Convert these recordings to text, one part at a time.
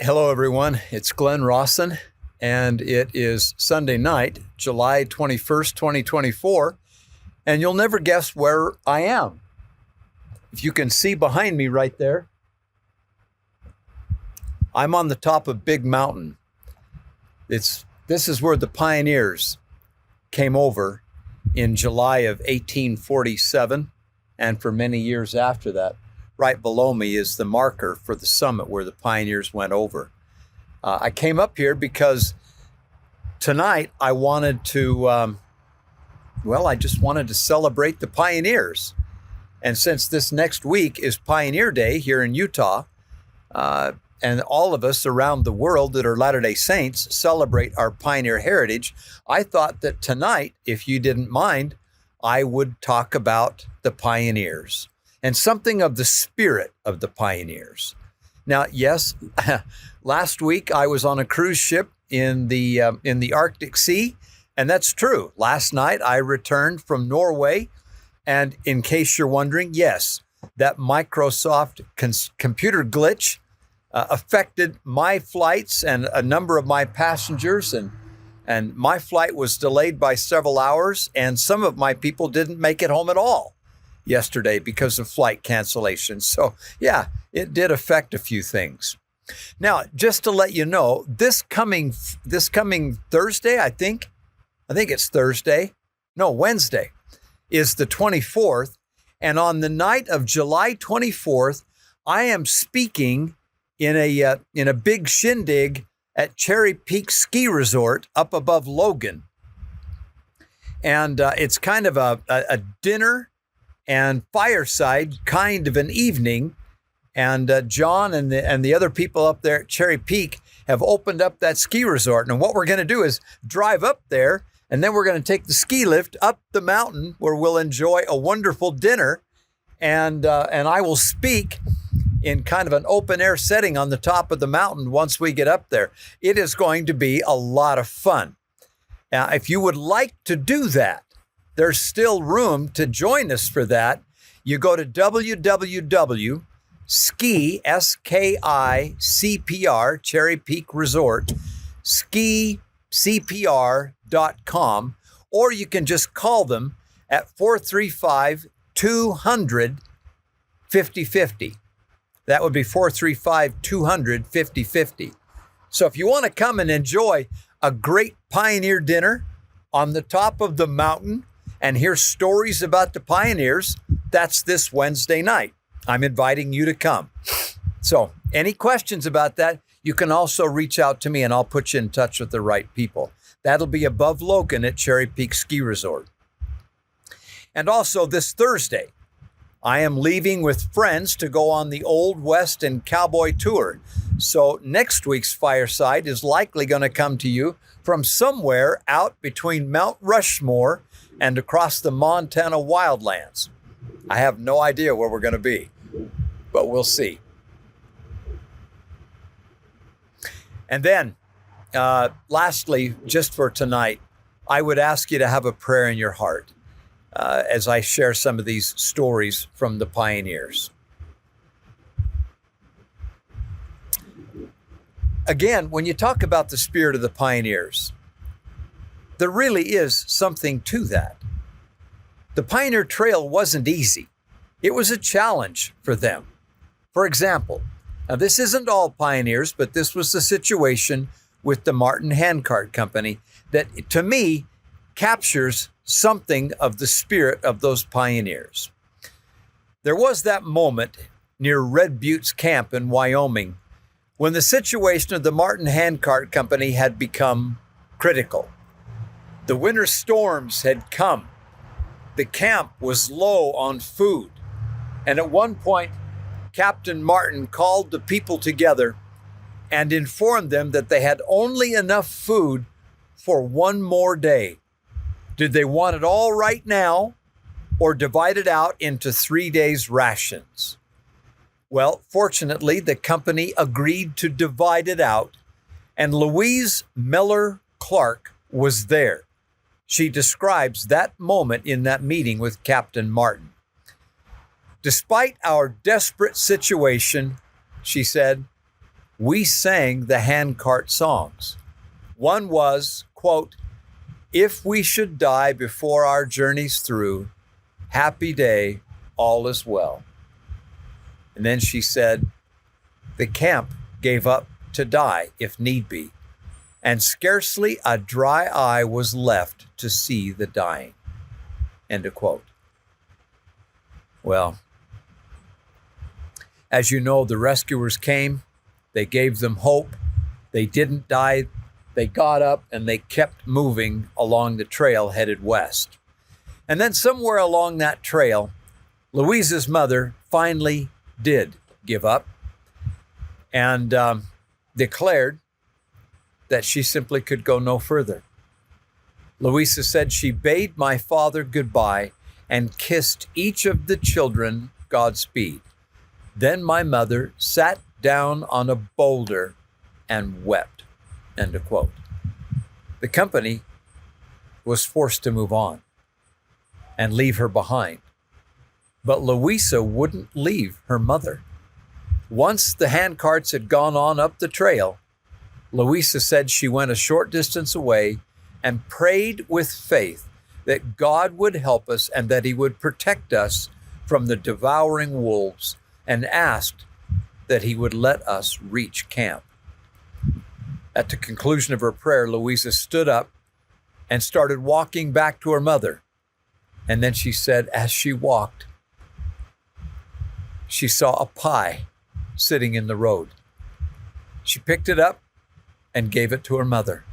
Hello, everyone. It's Glenn Rawson, and it is Sunday night, July 21st, 2024, and you'll never guess where I am. If you can see behind me right there, I'm on the top of Big Mountain. This is where the pioneers came over in July of 1847, and for many years after that. Right below me is the marker for the summit where the pioneers went over. I came up here because tonight I wanted to, I just wanted to celebrate the pioneers. And since this next week is Pioneer Day here in Utah, and all of us around the world that are Latter-day Saints celebrate our pioneer heritage, I thought that tonight, if you didn't mind, I would talk about the pioneers and something of the spirit of the pioneers. Now, yes, last week I was on a cruise ship in the Arctic Sea, and that's true. Last night I returned from Norway, and in case you're wondering, yes, that Microsoft computer glitch affected my flights and a number of my passengers, and my flight was delayed by several hours, and some of my people didn't make it home at all yesterday because of flight cancellation. So yeah, it did affect a few things. Now, just to let you know, this coming Thursday, I think it's Thursday. No, Wednesday is the 24th. And on the night of July 24th, I am speaking in a big shindig at Cherry Peak Ski Resort up above Logan. And it's kind of a dinner and fireside kind of an evening. And John and the other people up there at Cherry Peak have opened up that ski resort. And what we're going to do is drive up there, and then we're going to take the ski lift up the mountain where we'll enjoy a wonderful dinner. And I will speak in kind of an open air setting on the top of the mountain once we get up there. It is going to be a lot of fun. Now, if you would like to do that, there's still room to join us for that. You go to www.skicpr, Cherry Peak Resort, skicpr.com, or you can just call them at 435-200-5050. That would be 435-200-5050. So if you want to come and enjoy a great pioneer dinner on the top of the mountain and hear stories about the pioneers, that's this Wednesday night. I'm inviting you to come. So any questions about that, you can also reach out to me and I'll put you in touch with the right people. That'll be above Logan at Cherry Peak Ski Resort. And also this Thursday, I am leaving with friends to go on the Old West and Cowboy Tour. So next week's fireside is likely going to come to you from somewhere out between Mount Rushmore and across the Montana wildlands. I have no idea where we're going to be, but we'll see. And then, lastly, just for tonight, I would ask you to have a prayer in your heart as I share some of these stories from the pioneers. Again, when you talk about the spirit of the pioneers, there really is something to that. The Pioneer Trail wasn't easy. It was a challenge for them. For example, now this isn't all pioneers, but this was the situation with the Martin Handcart Company that, to me, captures something of the spirit of those pioneers. There was that moment near Red Butte's camp in Wyoming when the situation of the Martin Handcart Company had become critical. The winter storms had come. The camp was low on food. And at one point, Captain Martin called the people together and informed them that they had only enough food for one more day. Did they want it all right now or divide it out into 3 days' rations? Well, fortunately, the company agreed to divide it out, and Louise Miller Clark was there. She describes that moment in that meeting with Captain Martin. Despite our desperate situation, she said, we sang the handcart songs. One was, quote, "If we should die before our journey's through, happy day, all is well." And then she said, "The camp gave up to die if need be, and scarcely a dry eye was left to see the dying." End of quote. Well, as you know, the rescuers came. They gave them hope. They didn't die. They got up and they kept moving along the trail headed west. And then somewhere along that trail, Louisa's mother finally did give up and declared that she simply could go no further. Louisa said, "She bade my father goodbye and kissed each of the children Godspeed. Then my mother sat down on a boulder and wept." End of quote. The company was forced to move on and leave her behind. But Louisa wouldn't leave her mother. Once the handcarts had gone on up the trail, Louisa said she went a short distance away and prayed with faith that God would help us and that he would protect us from the devouring wolves, and asked that he would let us reach camp. At the conclusion of her prayer, Louisa stood up and started walking back to her mother. And then she said, as she walked, she saw a pie sitting in the road. She picked it up and gave it to her mother.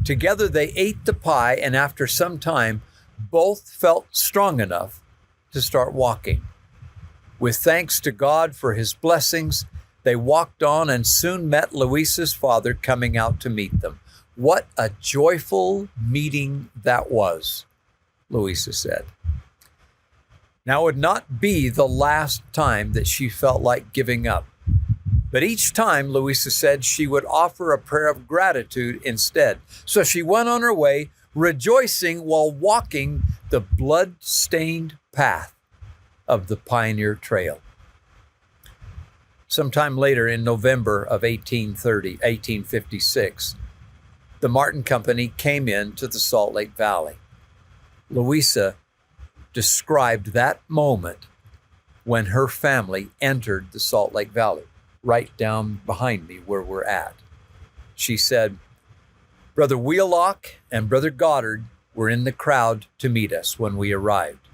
Together they ate the pie, and after some time, both felt strong enough to start walking. With thanks to God for his blessings, they walked on and soon met Louisa's father coming out to meet them. What a joyful meeting that was, Louisa said. Now, it would not be the last time that she felt like giving up. But each time, Louisa said, she would offer a prayer of gratitude instead. So she went on her way, rejoicing while walking the blood-stained path of the Pioneer Trail. Sometime later, in November of 1856, the Martin Company came into the Salt Lake Valley. Louisa described that moment when her family entered the Salt Lake Valley, right down behind me where we're at. She said, Brother Wheelock and Brother Goddard were in the crowd to meet us when we arrived.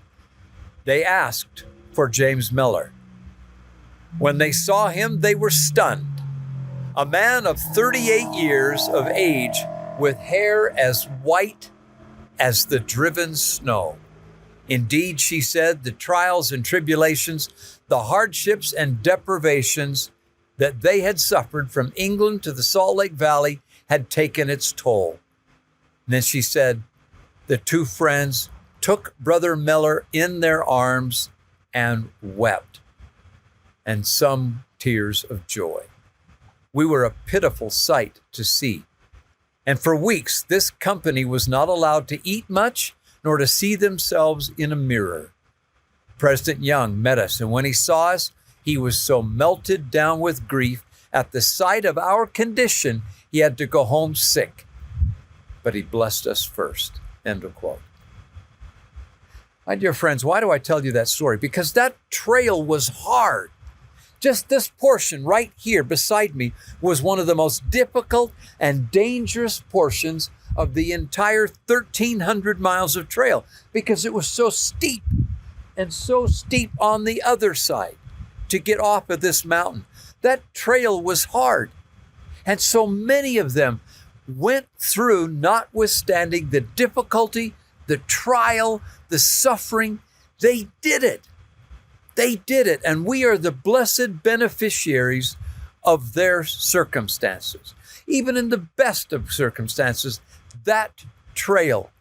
They asked for James Mellor. When they saw him, they were stunned. A man of 38 years of age with hair as white as the driven snow. Indeed, she said, the trials and tribulations, the hardships and deprivations that they had suffered from England to the Salt Lake Valley had taken its toll. And then she said, the two friends took Brother Mellor in their arms and wept, and some tears of joy. We were a pitiful sight to see. And for weeks, this company was not allowed to eat much, nor to see themselves in a mirror. President Young met us, and when he saw us, he was so melted down with grief at the sight of our condition, he had to go home sick. But he blessed us first. End of quote. My dear friends, why do I tell you that story? Because that trail was hard. Just this portion right here beside me was one of the most difficult and dangerous portions of the entire 1,300 miles of trail, because it was so steep and so steep on the other side to get off of this mountain. That trail was hard. And so many of them went through, notwithstanding the difficulty, the trial, the suffering. They did it. They did it. And we are the blessed beneficiaries of their circumstances. Even in the best of circumstances, that trail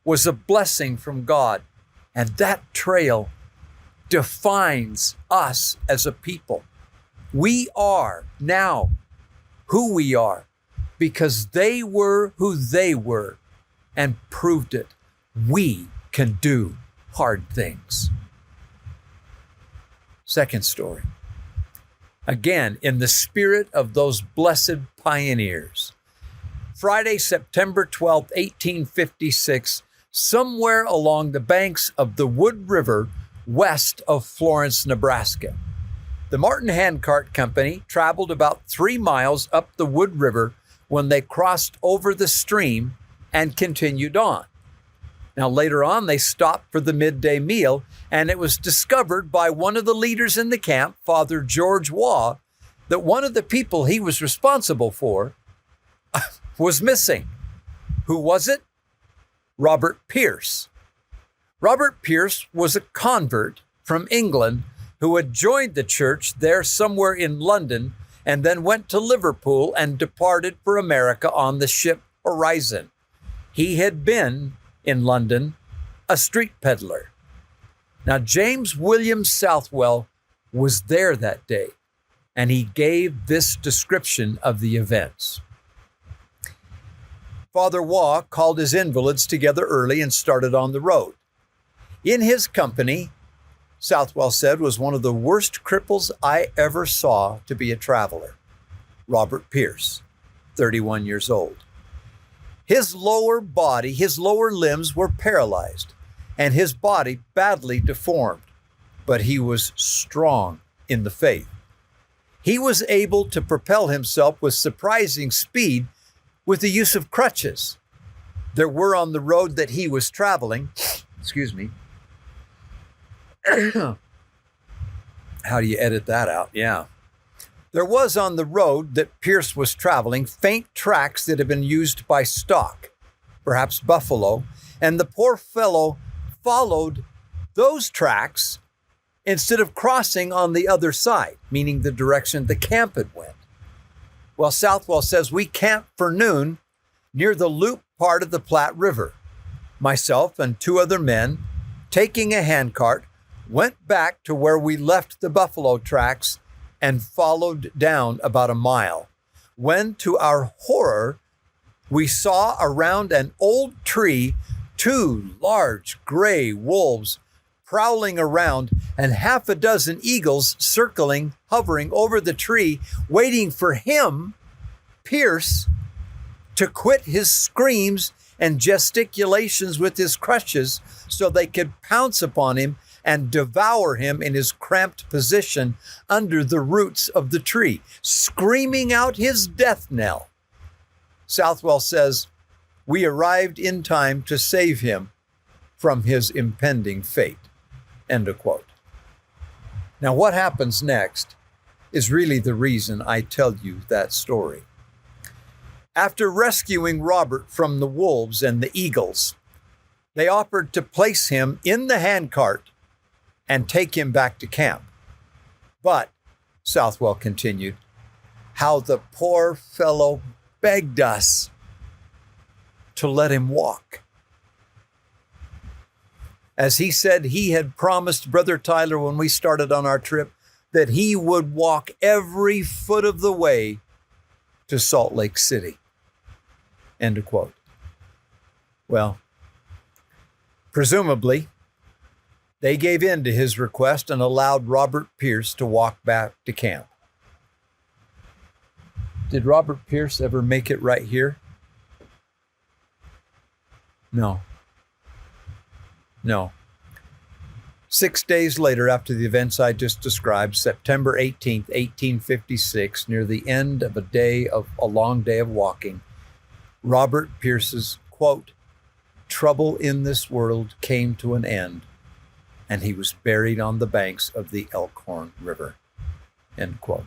was a blessing from God. And that trail defines us as a people. We are now who we are because they were who they were and proved it. We can do hard things. Second story. Again, in the spirit of those blessed pioneers. Friday, September 12, 1856, somewhere along the banks of the Wood River west of Florence, Nebraska. The Martin Handcart Company traveled about 3 miles up the Wood River when they crossed over the stream and continued on. Now, later on, they stopped for the midday meal, and it was discovered by one of the leaders in the camp, Father George Waugh, that one of the people he was responsible for was missing. Who was it? Robert Pierce. Robert Pierce was a convert from England who had joined the church there somewhere in London and then went to Liverpool and departed for America on the ship Horizon. He had been in London a street peddler. Now, James William Southwell was there that day, and he gave this description of the events. Father Waugh called his invalids together early and started on the road. In his company, Southwell said, was one of the worst cripples I ever saw to be a traveler, Robert Pierce, 31 years old. His lower body, his lower limbs were paralyzed, and his body badly deformed, but he was strong in the faith. He was able to propel himself with surprising speed with the use of crutches. There were on the road that he was traveling, how do you edit that out? Yeah. There was on the road that Pierce was traveling faint tracks that had been used by stock, perhaps buffalo, and the poor fellow followed those tracks instead of crossing on the other side, meaning the direction the camp had went. Well, Southwell says we camped for noon near the loop part of the Platte River. Myself and 2 other men, taking a handcart, went back to where we left the buffalo tracks and followed down about a mile, when to our horror, we saw around an old tree 2 large gray wolves prowling around and half a dozen eagles circling, hovering over the tree, waiting for him, Pierce, to quit his screams and gesticulations with his crutches so they could pounce upon him and devour him in his cramped position under the roots of the tree, screaming out his death knell. Southwell says, we arrived in time to save him from his impending fate. End of quote. Now, what happens next is really the reason I tell you that story. After rescuing Robert from the wolves and the eagles, they offered to place him in the handcart and take him back to camp. But, Southwell continued, how the poor fellow begged us to let him walk. As he said, he had promised Brother Tyler when we started on our trip that he would walk every foot of the way to Salt Lake City. End of quote. Well, presumably, they gave in to his request and allowed Robert Pierce to walk back to camp. Did Robert Pierce ever make it right here? No. 6 days later, after the events I just described, September 18th, 1856, near the end of a long day of walking, Robert Pierce's, quote, trouble in this world came to an end, and he was buried on the banks of the Elkhorn River, end quote.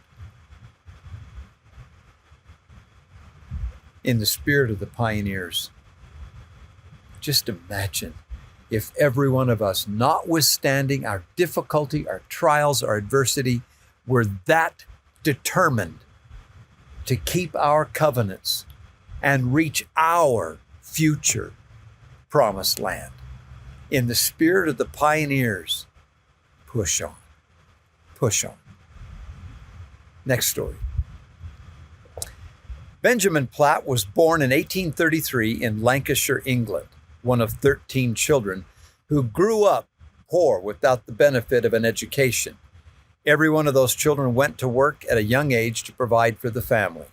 In the spirit of the pioneers, just imagine if every one of us, notwithstanding our difficulty, our trials, our adversity, were that determined to keep our covenants and reach our future promised land. In the spirit of the pioneers, push on, push on. Next story. Benjamin Platt was born in 1833 in Lancashire, England, one of 13 children who grew up poor without the benefit of an education. Every one of those children went to work at a young age to provide for the family.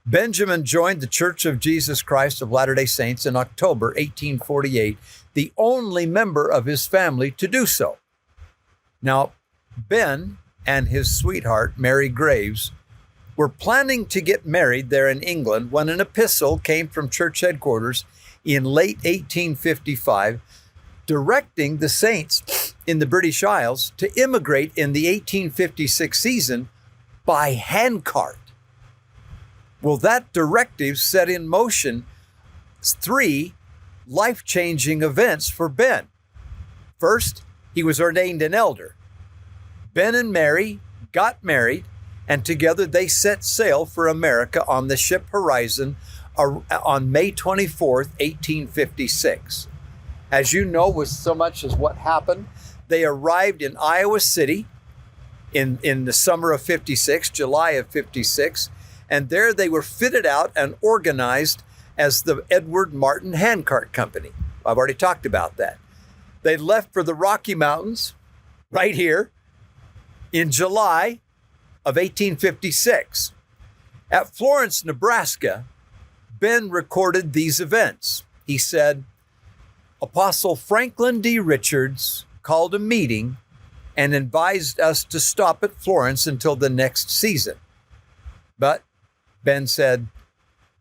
Benjamin joined the Church of Jesus Christ of Latter-day Saints in October 1848, the only member of his family to do so. Now, Ben and his sweetheart, Mary Graves, were planning to get married there in England when an epistle came from church headquarters in late 1855, directing the saints in the British Isles to immigrate in the 1856 season by handcart. Well, that directive set in motion 3 life-changing events for Ben. First, he was ordained an elder. Ben and Mary got married, and together they set sail for America on the ship Horizon on May 24th, 1856. As you know, with so much as what happened, they arrived in Iowa City in the summer of 56, July of 56, and there they were fitted out and organized as the Edward Martin Handcart Company. I've already talked about that. They left for the Rocky Mountains right here in July of 1856. At Florence, Nebraska, Ben recorded these events. He said, Apostle Franklin D. Richards called a meeting and advised us to stop at Florence until the next season. But Ben said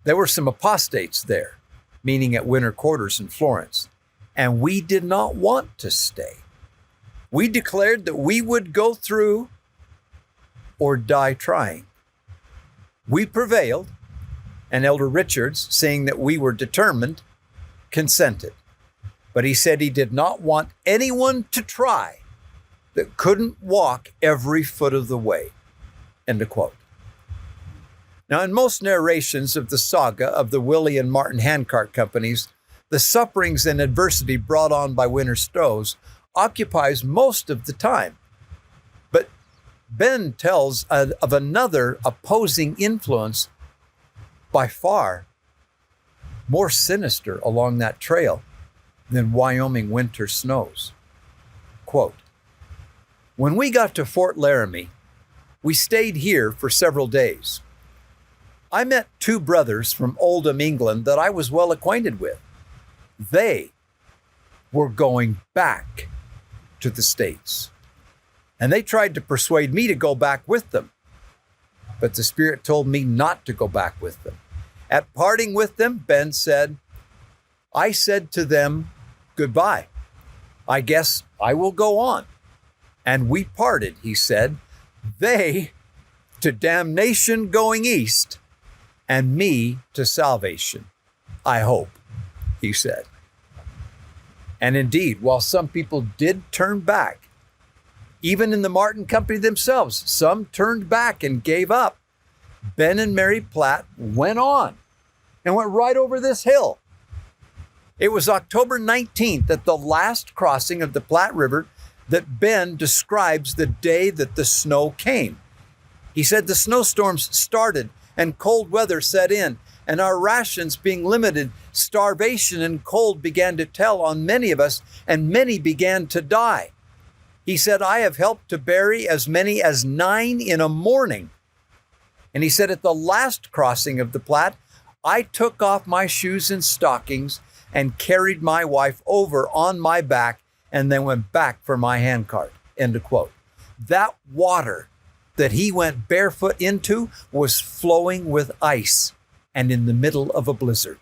there were some apostates there, meaning at winter quarters in Florence, and we did not want to stay. We declared that we would go through or die trying. We prevailed, and Elder Richards, seeing that we were determined, consented. But he said he did not want anyone to try that couldn't walk every foot of the way. End of quote. Now, in most narrations of the saga of the Willie and Martin Handcart Companies, the sufferings and adversity brought on by winter snows occupies most of the time. But Ben tells of another opposing influence, by far more sinister along that trail than Wyoming winter snows. Quote, when we got to Fort Laramie, we stayed here for several days. I met 2 brothers from Oldham, England that I was well acquainted with. They were going back to the States, and they tried to persuade me to go back with them. But the Spirit told me not to go back with them. At parting with them, Ben said, I said to them, goodbye. I guess I will go on. And we parted, he said, they to damnation going east, and me to salvation, I hope, he said. And indeed, while some people did turn back, even in the Martin Company themselves, some turned back and gave up, Ben and Mary Platt went on and went right over this hill. It was October 19th at the last crossing of the Platte River that Ben describes the day that the snow came. He said the snowstorms started and cold weather set in, and our rations being limited, starvation and cold began to tell on many of us, and many began to die. He said, I have helped to bury as many as 9 in a morning. And he said, at the last crossing of the Platte, I took off my shoes and stockings and carried my wife over on my back and then went back for my handcart. End of quote. That water that he went barefoot into was flowing with ice and in the middle of a blizzard.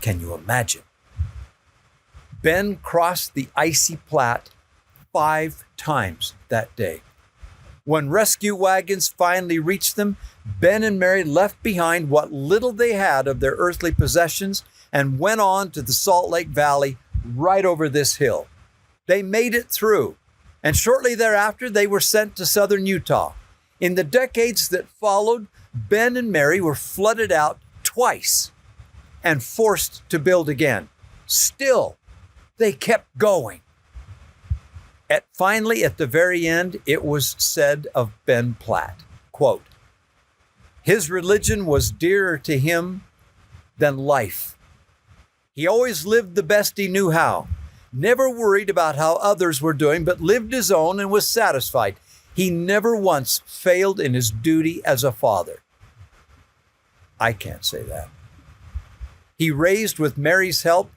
Can you imagine? Ben crossed the icy Platte 5 times that day. When rescue wagons finally reached them, Ben and Mary left behind what little they had of their earthly possessions and went on to the Salt Lake Valley right over this hill. They made it through, and shortly thereafter, they were sent to southern Utah. In the decades that followed, Ben and Mary were flooded out twice and forced to build again. Still, they kept going. Finally, at the very end, it was said of Ben Platt, quote, his religion was dearer to him than life. He always lived the best he knew how, never worried about how others were doing, but lived his own and was satisfied. He never once failed in his duty as a father. I can't say that. He raised, with Mary's help,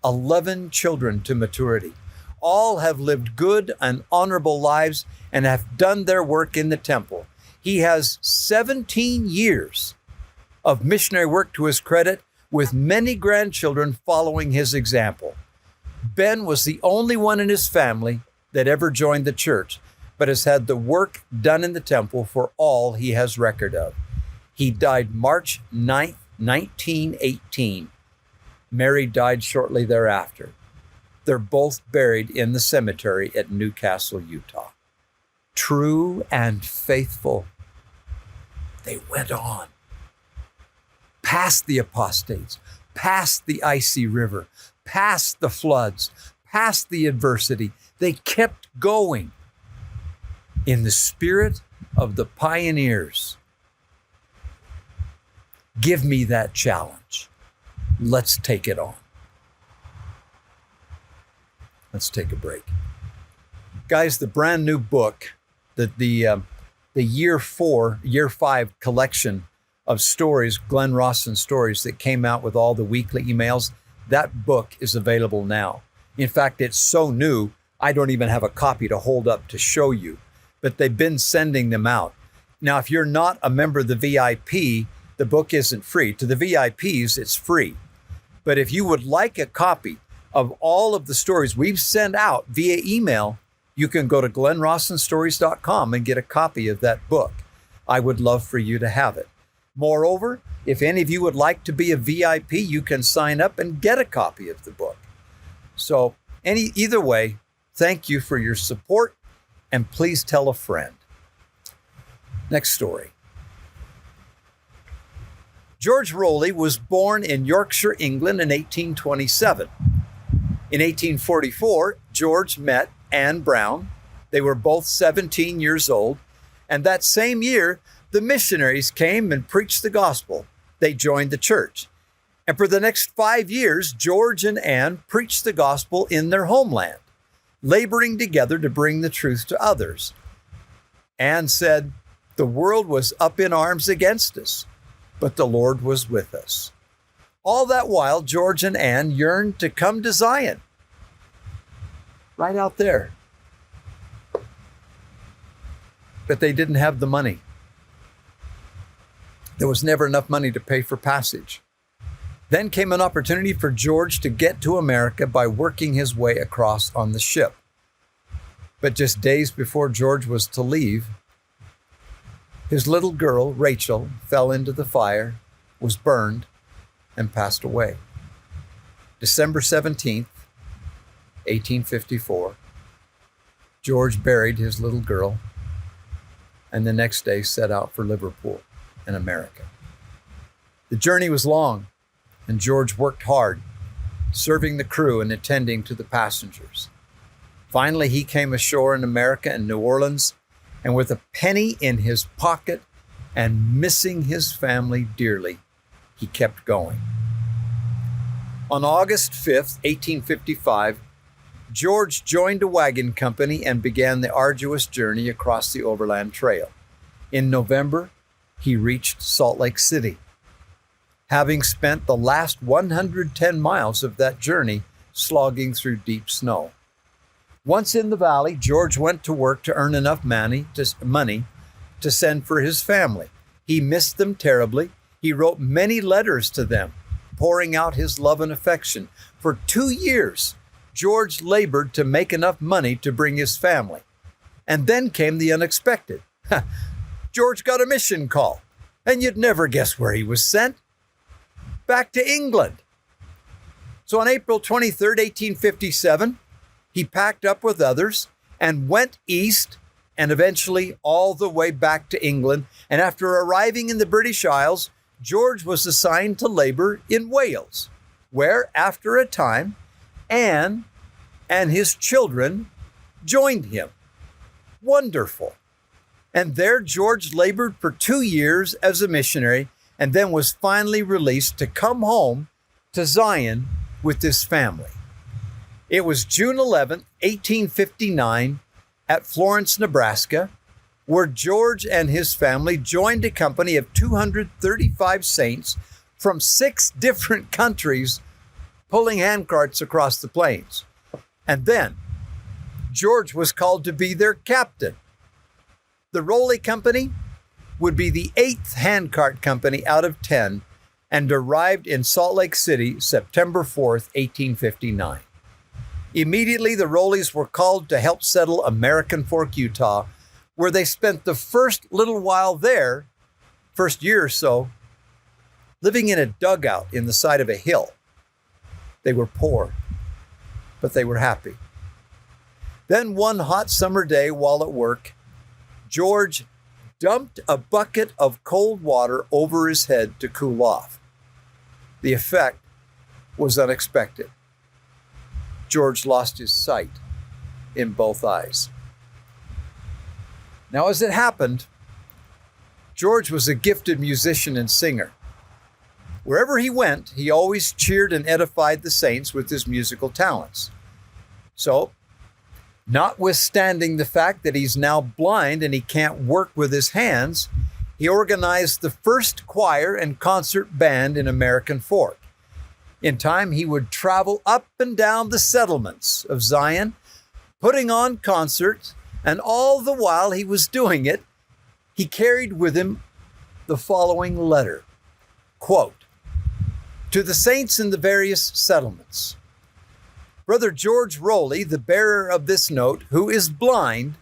11 children to maturity. All have lived good and honorable lives and have done their work in the temple. He has 17 years of missionary work to his credit, with many grandchildren following his example. Ben was the only one in his family that ever joined the church, but has had the work done in the temple for all he has record of. He died March 9th, 1918. Mary died shortly thereafter. They're both buried in the cemetery at Newcastle, Utah. True and faithful, they went on. Past the apostates, past the icy river, past the floods, past the adversity. They kept going in the spirit of the pioneers. Give me that challenge. Let's take it on. Let's take a break. Guys, the brand new book, the year 5 collection of stories, Glenn Rawson stories that came out with all the weekly emails, that book is available now. In fact, it's so new, I don't even have a copy to hold up to show you, but they've been sending them out. Now, if you're not a member of the VIP, the book isn't free. To the VIPs, it's free. But if you would like a copy of all of the stories we've sent out via email, you can go to glennrawsonstories.com and get a copy of that book. I would love for you to have it. Moreover, if any of you would like to be a VIP, you can sign up and get a copy of the book. So either way, thank you for your support, and please tell a friend. Next story. George Rowley was born in Yorkshire, England in 1827. In 1844, George met Ann Brown. They were both 17 years old, and that same year, the missionaries came and preached the gospel. They joined the church. And for the next 5 years, George and Ann preached the gospel in their homeland, laboring together to bring the truth to others. Ann said, "The world was up in arms against us, but the Lord was with us." All that while, George and Ann yearned to come to Zion, right out there. But they didn't have the money. There was never enough money to pay for passage. Then came an opportunity for George to get to America by working his way across on the ship. But just days before George was to leave, his little girl, Rachel, fell into the fire, was burned, and passed away. December 17th, 1854, George buried his little girl, and the next day set out for Liverpool in America. The journey was long, and George worked hard, serving the crew and attending to the passengers. Finally, he came ashore in America in New Orleans, and with a penny in his pocket and missing his family dearly, he kept going. On August 5th, 1855, George joined a wagon company and began the arduous journey across the Overland Trail. In November, he reached Salt Lake City, having spent the last 110 miles of that journey slogging through deep snow. Once in the valley, George went to work to earn enough money to send for his family. He missed them terribly. He wrote many letters to them, pouring out his love and affection. For 2 years, George labored to make enough money to bring his family. And then came the unexpected. George got a mission call, and you'd never guess where he was sent. Back to England. So on April 23rd, 1857, he packed up with others and went east and eventually all the way back to England. And after arriving in the British Isles, George was assigned to labor in Wales, where after a time, Anne and his children joined him. Wonderful. And there George labored for 2 years as a missionary and then was finally released to come home to Zion with his family. It was June 11th, 1859, at Florence, Nebraska, where George and his family joined a company of 235 saints from 6 different countries pulling handcarts across the plains. And then George was called to be their captain. The Rowley Company would be the 8th handcart company out of 10 and arrived in Salt Lake City September 4th, 1859. Immediately, the Rowleys were called to help settle American Fork, Utah, where they spent the first little while there, first year or so, living in a dugout in the side of a hill. They were poor, but they were happy. Then one hot summer day while at work, George dumped a bucket of cold water over his head to cool off. The effect was unexpected. George lost his sight in both eyes. Now, as it happened, George was a gifted musician and singer. Wherever he went, he always cheered and edified the saints with his musical talents. So, notwithstanding the fact that he's now blind and he can't work with his hands, he organized the first choir and concert band in American Fork. In time, he would travel up and down the settlements of Zion, putting on concerts, and all the while he was doing it, he carried with him the following letter, quote, "To the saints in the various settlements, Brother George Rowley, the bearer of this note, who is blind,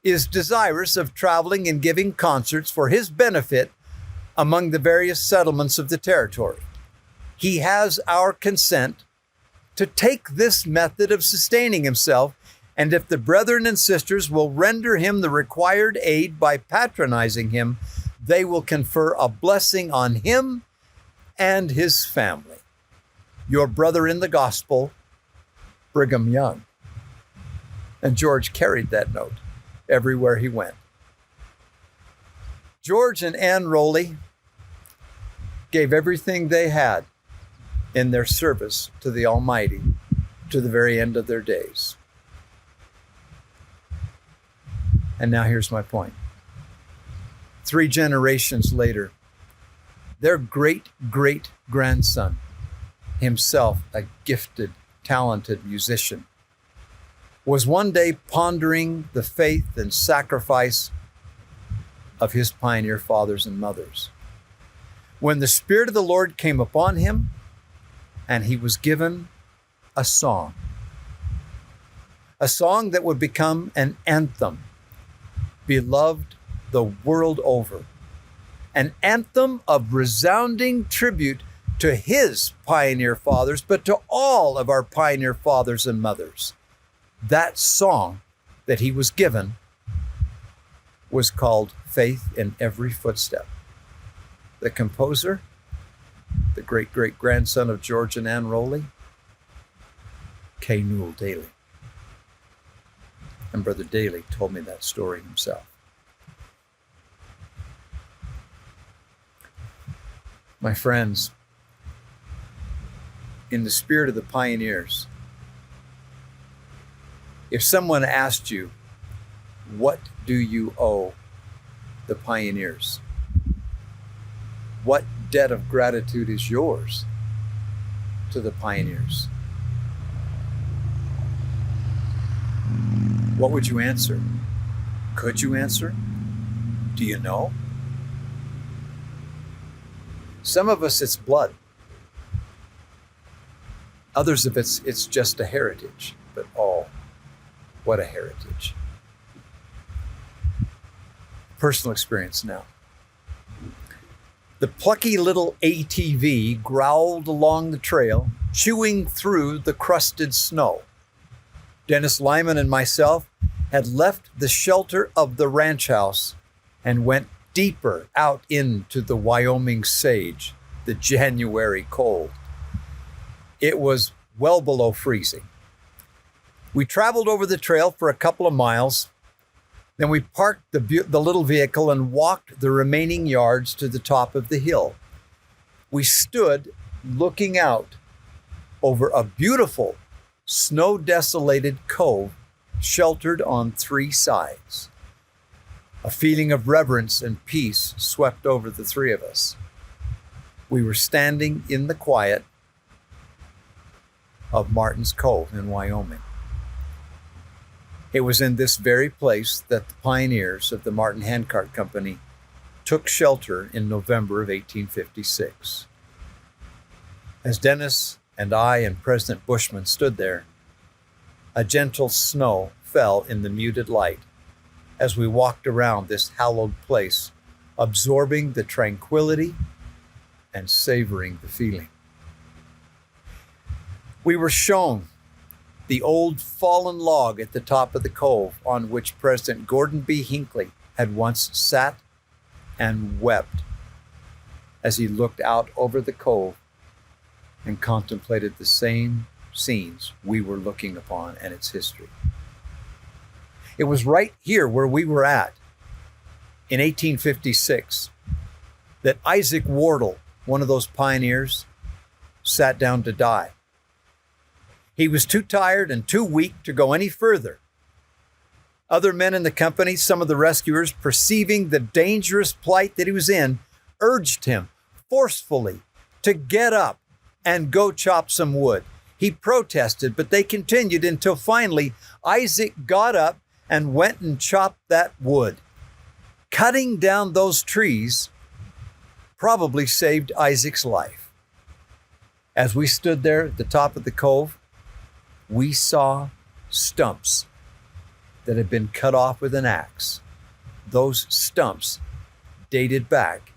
is desirous of traveling and giving concerts for his benefit among the various settlements of the territory. He has our consent to take this method of sustaining himself, and if the brethren and sisters will render him the required aid by patronizing him, they will confer a blessing on him and his family. Your brother in the gospel, Brigham Young." And George carried that note everywhere he went. George and Ann Rowley gave everything they had in their service to the Almighty to the very end of their days. And now here's my point. 3 generations later, their great-great-grandson, himself a gifted, talented musician, was one day pondering the faith and sacrifice of his pioneer fathers and mothers, when the Spirit of the Lord came upon him and he was given a song that would become an anthem, beloved the world over, an anthem of resounding tribute to his pioneer fathers, but to all of our pioneer fathers and mothers. That song that he was given was called Faith in Every Footstep. The composer, the great-great-grandson of George and Ann Rowley, K. Newell Daly. And Brother Daly told me that story himself. My friends, in the spirit of the pioneers, if someone asked you, what do you owe the pioneers? What debt of gratitude is yours to the pioneers? What would you answer? Could you answer? Do you know? Some of us, it's blood. Others of it's just a heritage. But oh, what a heritage. Personal experience now. The plucky little ATV growled along the trail, chewing through the crusted snow. Dennis Lyman and myself had left the shelter of the ranch house and went deeper out into the Wyoming sage, the January cold. It was well below freezing. We traveled over the trail for a couple of miles. Then we parked the little vehicle and walked the remaining yards to the top of the hill. We stood looking out over a beautiful snow-desolated cove sheltered on 3 sides. A feeling of reverence and peace swept over the 3 of us. We were standing in the quiet of Martin's Cove in Wyoming. It was in this very place that the pioneers of the Martin Handcart Company took shelter in November of 1856. As Dennis and I and President Bushman stood there, a gentle snow fell in the muted light as we walked around this hallowed place, absorbing the tranquility and savoring the feeling. We were shown the old fallen log at the top of the cove on which President Gordon B. Hinckley had once sat and wept as he looked out over the cove and contemplated the same scenes we were looking upon and its history. It was right here where we were at in 1856 that Isaac Wardle, one of those pioneers, sat down to die. He was too tired and too weak to go any further. Other men in the company, some of the rescuers, perceiving the dangerous plight that he was in, urged him forcefully to get up and go chop some wood. He protested, but they continued until finally Isaac got up and went and chopped that wood. Cutting down those trees probably saved Isaac's life. As we stood there at the top of the cove, we saw stumps that had been cut off with an axe. Those stumps dated back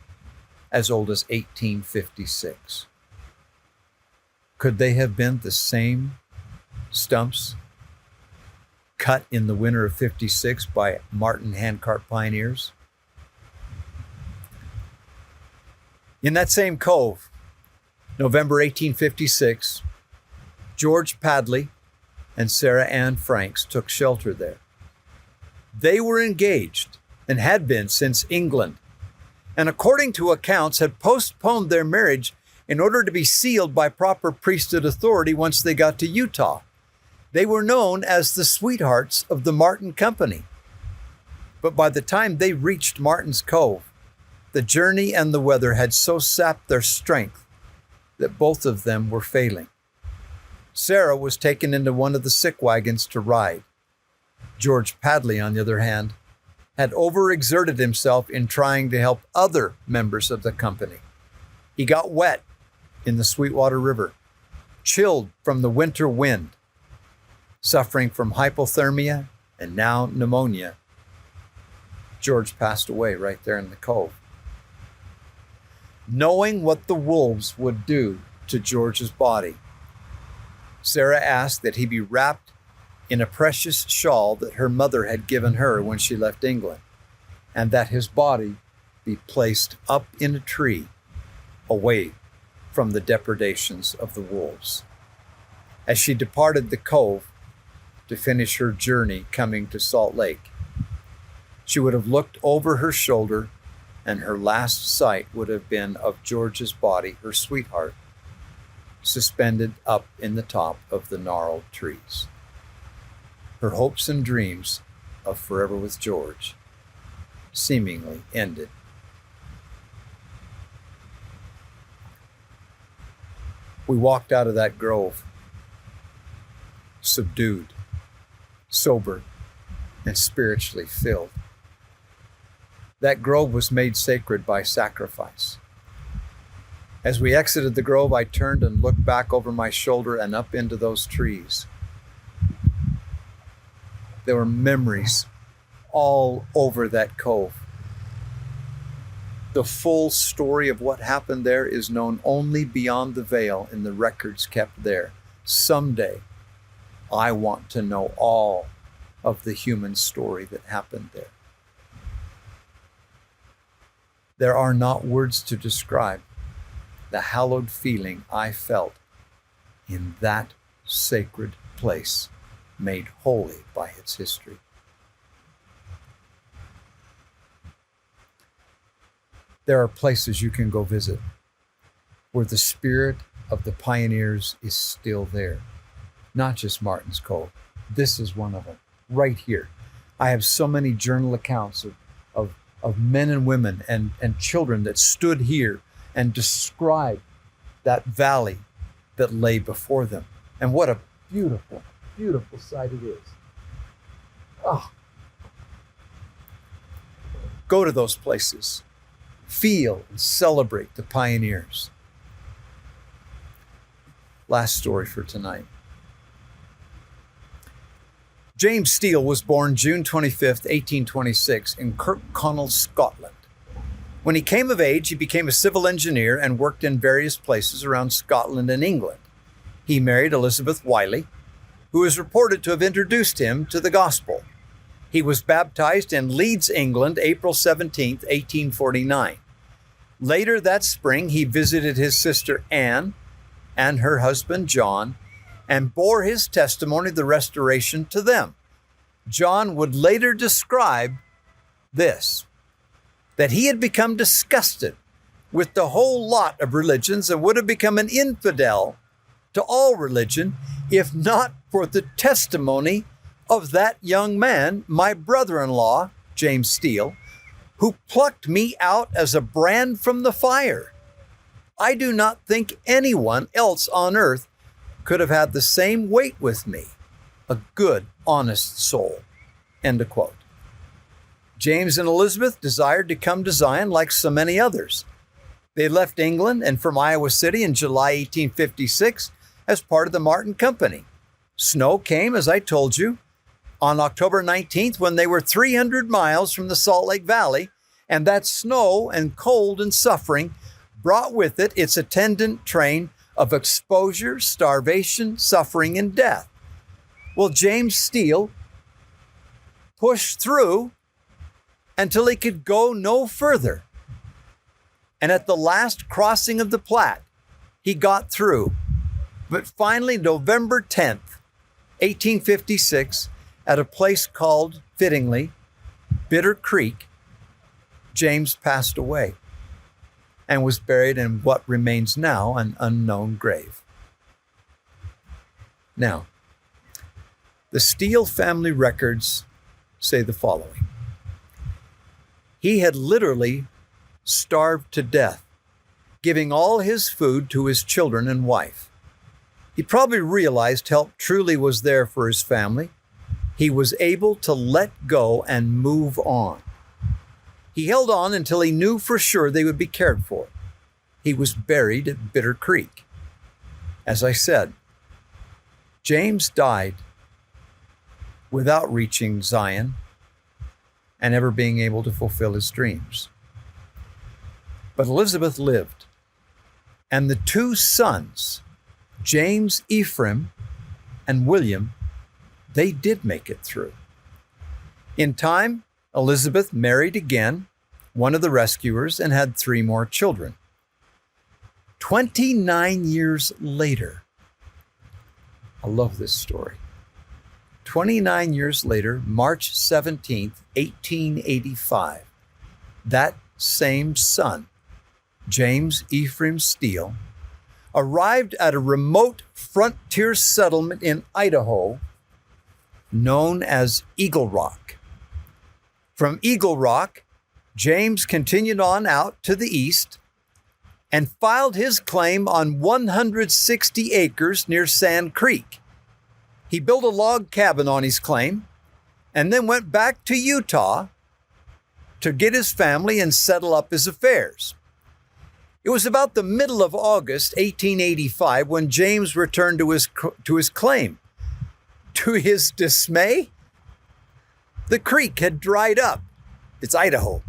as old as 1856. Could they have been the same stumps cut in the winter of 56 by Martin Handcart pioneers? In that same cove, November 1856, George Padley and Sarah Ann Franks took shelter there. They were engaged and had been since England, and according to accounts had postponed their marriage in order to be sealed by proper priesthood authority once they got to Utah. They were known as the sweethearts of the Martin Company. But by the time they reached Martin's Cove, the journey and the weather had so sapped their strength that both of them were failing. Sarah was taken into one of the sick wagons to ride. George Padley, on the other hand, had overexerted himself in trying to help other members of the company. He got wet in the Sweetwater River, chilled from the winter wind, suffering from hypothermia and now pneumonia. George passed away right there in the cove. Knowing what the wolves would do to George's body, Sarah asked that he be wrapped in a precious shawl that her mother had given her when she left England, and that his body be placed up in a tree away from the depredations of the wolves. As she departed the cove to finish her journey coming to Salt Lake, she would have looked over her shoulder, and her last sight would have been of George's body, her sweetheart, suspended up in the top of the gnarled trees. Her hopes and dreams of forever with George seemingly ended. We walked out of that grove, subdued, sober, and spiritually filled. That grove was made sacred by sacrifice. As we exited the grove, I turned and looked back over my shoulder and up into those trees. There were memories all over that cove. The full story of what happened there is known only beyond the veil in the records kept there. Someday, I want to know all of the human story that happened there. There are not words to describe the hallowed feeling I felt in that sacred place, made holy by its history. There are places you can go visit where the spirit of the pioneers is still there. not just Martin's Cove. This is one of them, right here. I have so many journal accounts of men and women and children that stood here and described that valley that lay before them. And what a beautiful, beautiful sight it is. Oh. Go to those places. Feel and celebrate the pioneers. Last story for tonight. James Steele was born June 25th, 1826 in Kirkconnell, Scotland. When he came of age, he became a civil engineer and worked in various places around Scotland and England. He married Elizabeth Wiley, who is reported to have introduced him to the gospel. He was baptized in Leeds, England, April 17th, 1849. Later that spring, he visited his sister Anne and her husband John and bore his testimony of the restoration to them. John would later describe this, that he had become disgusted with the whole lot of religions and would have become an infidel to all religion if not for the testimony of that young man, my brother-in-law, James Steele, who plucked me out as a brand from the fire. I do not think anyone else on earth could have had the same weight with me, a good, honest soul. End of quote. James and Elizabeth desired to come to Zion like so many others. They left England and from Iowa City in July 1856 as part of the Martin Company. Snow came, as I told you, on October 19th when they were 300 miles from the Salt Lake Valley, and that snow and cold and suffering brought with it its attendant train of exposure, starvation, suffering, and death. Well, James Steele pushed through until he could go no further. And at the last crossing of the Platte, he got through. But finally, November 10th, 1856, at a place called, fittingly, Bitter Creek, James passed away and was buried in what remains now an unknown grave. Now, the Steele family records say the following. He had literally starved to death, giving all his food to his children and wife. He probably realized help truly was there for his family. He was able to let go and move on. He held on until he knew for sure they would be cared for. He was buried at Bitter Creek. As I said, James died without reaching Zion and ever being able to fulfill his dreams. But Elizabeth lived, and the two sons, James Ephraim and William, they did make it through. In time, Elizabeth married again, one of the rescuers, and had 3 more children. 29 years later, I love this story. 29 years later, March 17th, 1885, that same son, James Ephraim Steele, arrived at a remote frontier settlement in Idaho known as Eagle Rock. From Eagle Rock, James continued on out to the east and filed his claim on 160 acres near Sand Creek. He built a log cabin on his claim and then went back to Utah to get his family and settle up his affairs. It was about the middle of August 1885 when James returned to his claim. To his dismay, the creek had dried up. It's Idaho.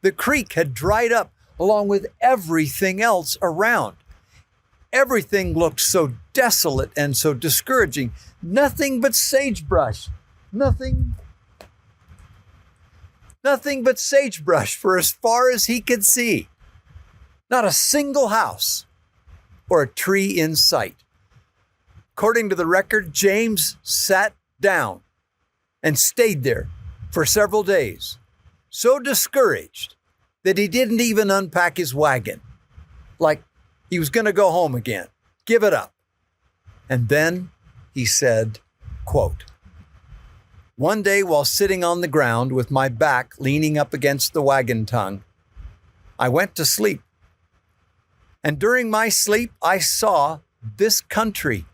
The creek had dried up along with everything else around. Everything looked so desolate and so discouraging. Nothing but sagebrush. Nothing but sagebrush for as far as he could see. Not a single house or a tree in sight. According to the record, James sat down and stayed there for several days, so discouraged that he didn't even unpack his wagon, like he was going to go home again, give it up. And then he said, quote, "One day while sitting on the ground with my back leaning up against the wagon tongue, I went to sleep. And during my sleep, I saw this country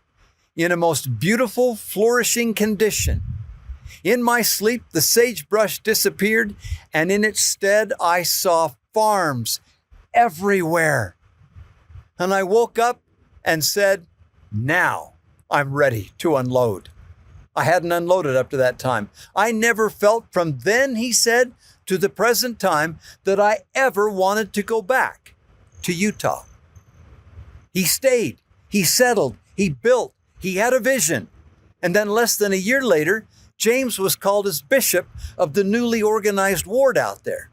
in a most beautiful, flourishing condition. In my sleep, the sagebrush disappeared, and in its stead, I saw farms everywhere. And I woke up and said, now I'm ready to unload." I hadn't unloaded up to that time. I never felt from then, he said, to the present time that I ever wanted to go back to Utah. He stayed, he settled, he built, he had a vision. And then less than a year later, James was called as bishop of the newly organized ward out there.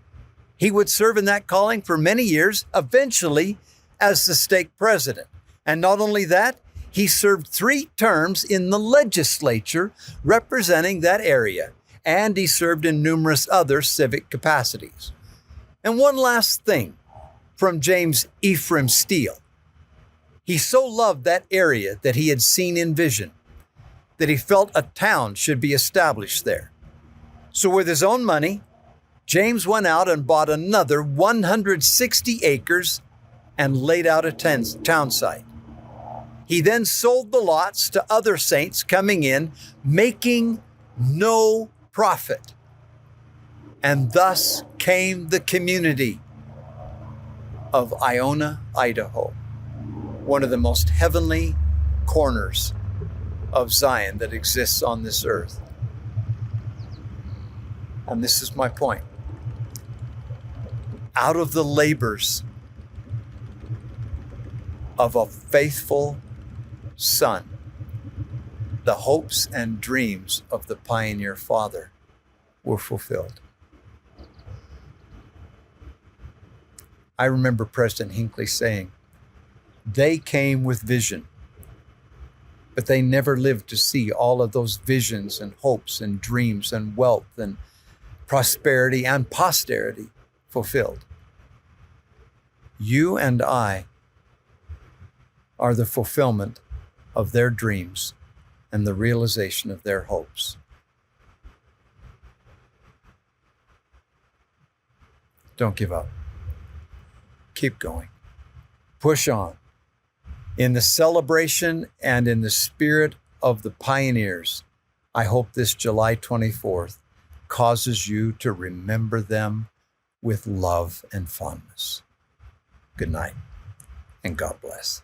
He would serve in that calling for many years, eventually as the stake president. And not only that, he served 3 terms in the legislature representing that area, and he served in numerous other civic capacities. And one last thing from James Ephraim Steele. He so loved that area that he had seen in vision that he felt a town should be established there. So with his own money, James went out and bought another 160 acres and laid out a town site. He then sold the lots to other saints coming in, making no profit. And thus came the community of Iona, Idaho, one of the most heavenly corners of Zion that exists on this earth. And this is my point. Out of the labors of a faithful son, the hopes and dreams of the pioneer father were fulfilled. I remember President Hinckley saying, they came with vision, but they never lived to see all of those visions and hopes and dreams and wealth and prosperity and posterity fulfilled. You and I are the fulfillment of their dreams and the realization of their hopes. Don't give up. Keep going. Push on. In the celebration and in the spirit of the pioneers, I hope this July 24th causes you to remember them with love and fondness. Good night, and God bless.